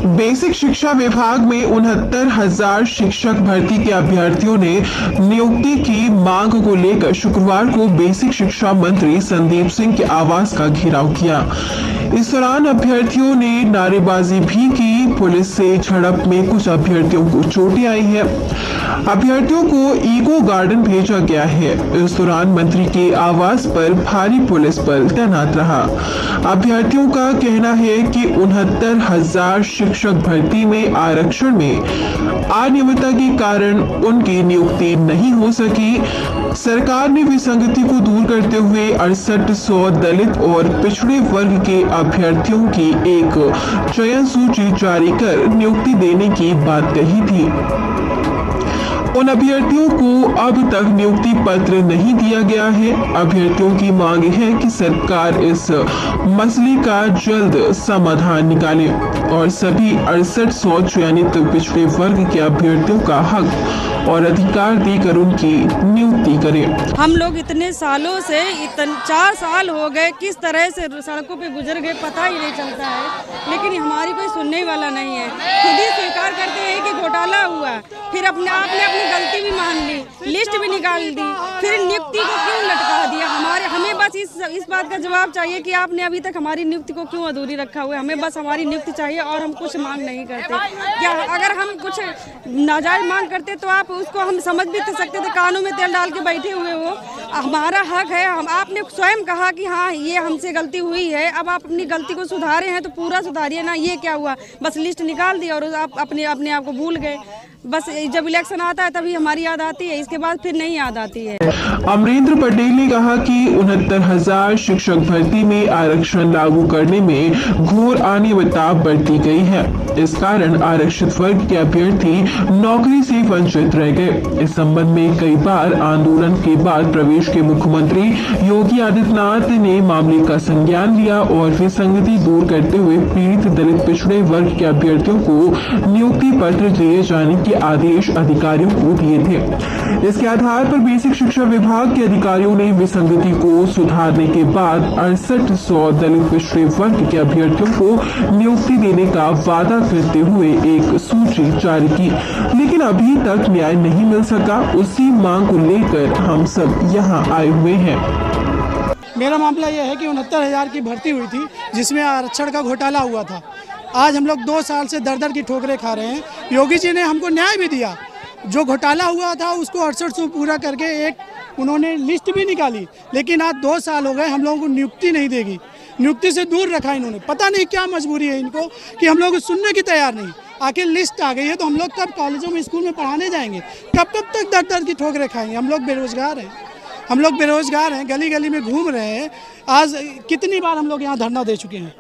Basic शिक्षा विभाग में 69,000 शिक्षक भर्ती के अभ्यर्थियों ने नियुक्ति की मांग को लेकर शुक्रवार को बेसिक शिक्षा मंत्री संदीप सिंह के आवास का घेराव किया। इस दौरान अभ्यर्थियों ने नारेबाजी भी की। पुलिस से झड़प में कुछ अभ्यर्थियों को चोटें आई है। अभ्यर्थियों को इको गार्डन भेजा गया है। इस दौरान मंत्री के आवास पर भारी पुलिस बल तैनात रहा। अभ्यर्थियों का कहना है कि 69,000 शिक्षक भर्ती में आरक्षण में अनियमितता के कारण उनकी नियुक्ति नहीं हो सकी। सरकार ने विसंगति को दूर करते हुए 6800 दलित और पिछड़े वर्ग के अभ्यर्थियों की एक चयन सूची जारी कर नियुक्ति देने की बात कही थी। उन अभ्यर्थियों को अब तक नियुक्ति पत्र नहीं दिया गया है। अभ्यर्थियों की मांग है कि सरकार इस मसले का जल्द समाधान निकाले और सभी 6800 चयनित पिछड़े वर्ग के अभ्यर्थियों का हक और अधिकार देकर उनकी नियुक्ति करे। हम लोग इतने सालों से 4 साल हो गए किस तरह से सड़कों पे गुजर गए पता ही नहीं चलता है, लेकिन हमारी कोई सुनने वाला नहीं है। खुद ही स्वीकार करते हैं कि घोटाला हुआ, फिर आपने अपनी गलती भी मान ली, लिस्ट भी निकाल दी, फिर नियुक्ति को क्यों लटका दिया। हमें बस इस बात का जवाब चाहिए कि आपने अभी तक हमारी नियुक्ति को क्यों अधूरी रखा हुआ है। हमें बस हमारी नियुक्ति चाहिए और हम कुछ मांग नहीं करते। क्या अगर हम कुछ नाजायज मांग करते तो आप उसको हम समझ भी सकते थे, कानों में तेल डाल के बैठे हुए हो। हमारा हक है। आपने स्वयं कहा कि हाँ ये हमसे गलती हुई है, अब आप अपनी गलती को सुधारे हैं तो पूरा सुधारिए ना। ये क्या हुआ, बस लिस्ट निकाल दी और आप अपने आप को भूल गए। बस जब इलेक्शन आता है तभी हमारी याद आती है, इसके बाद फिर नहीं याद आती है। अमरेंद्र पटेल ने कहा कि 69,000 शिक्षक भर्ती में आरक्षण लागू करने में घोर अनियमितता बरती गई है। इस कारण आरक्षित वर्ग के अभ्यर्थी नौकरी से वंचित रह गए। इस संबंध में कई बार आंदोलन के बाद प्रदेश के मुख्यमंत्री योगी आदित्यनाथ ने मामले का संज्ञान लिया और विसंगति दूर करते हुए पीड़ित दलित पिछड़े वर्ग के अभ्यर्थियों को नियुक्ति पत्र दिए जाने के आदेश अधिकारियों को दिए थे। इसके आधार पर बेसिक शिक्षा विभाग के अधिकारियों ने विसंगति को सुधारने के बाद 6800 दलित पिछड़े वर्ग के अभ्यर्थियों को नियुक्ति देने का वादा करते हुए एक सूची जारी की, लेकिन अभी तक न्याय नहीं मिल सका। उसी मांग को लेकर हम सब यहाँ आए हुए हैं। मेरा मामला यह है कि 69,000 की भर्ती हुई थी जिसमें आरक्षण का घोटाला हुआ था। आज हम लोग 2 साल से दर की ठोकरें खा रहे हैं। योगी जी ने हमको न्याय भी दिया। जो घोटाला हुआ था उसको 6800 पूरा करके एक उन्होंने लिस्ट भी निकाली, लेकिन आज 2 साल हो गए हम लोगों को नियुक्ति नहीं देगी। नियुक्ति से दूर रखा इन्होंने। पता नहीं क्या मजबूरी है इनको कि हम लोग सुनने की तैयार नहीं। आखिर लिस्ट आ गई है तो हम लोग कब कॉलेजों में स्कूल में पढ़ाने जाएंगे, कब तक दर की ठोकरें खाएंगे। हम लोग बेरोजगार हैं, गली गली में घूम रहे हैं। आज कितनी बार हम लोग यहाँ धरना दे चुके हैं,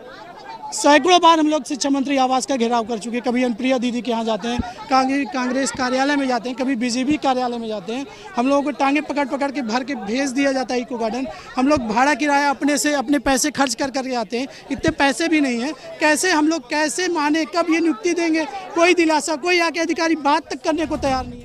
सैकड़ों बार हम लोग शिक्षा मंत्री आवास का घेराव कर चुके हैं। कभी अनुप्रिया दीदी के यहाँ जाते हैं, कांग्रेस कार्यालय में जाते हैं, कभी बीजेपी कार्यालय में जाते हैं। हम लोगों को टांगे पकड़ के भर के भेज दिया जाता है इको गार्डन। हम लोग भाड़ा किराया अपने पैसे खर्च कर आते हैं। इतने पैसे भी नहीं है। कैसे हम लोग कैसे माने, कब ये नियुक्ति देंगे, कोई दिलासा, कोई आके अधिकारी बात तक करने को तैयार नहीं है।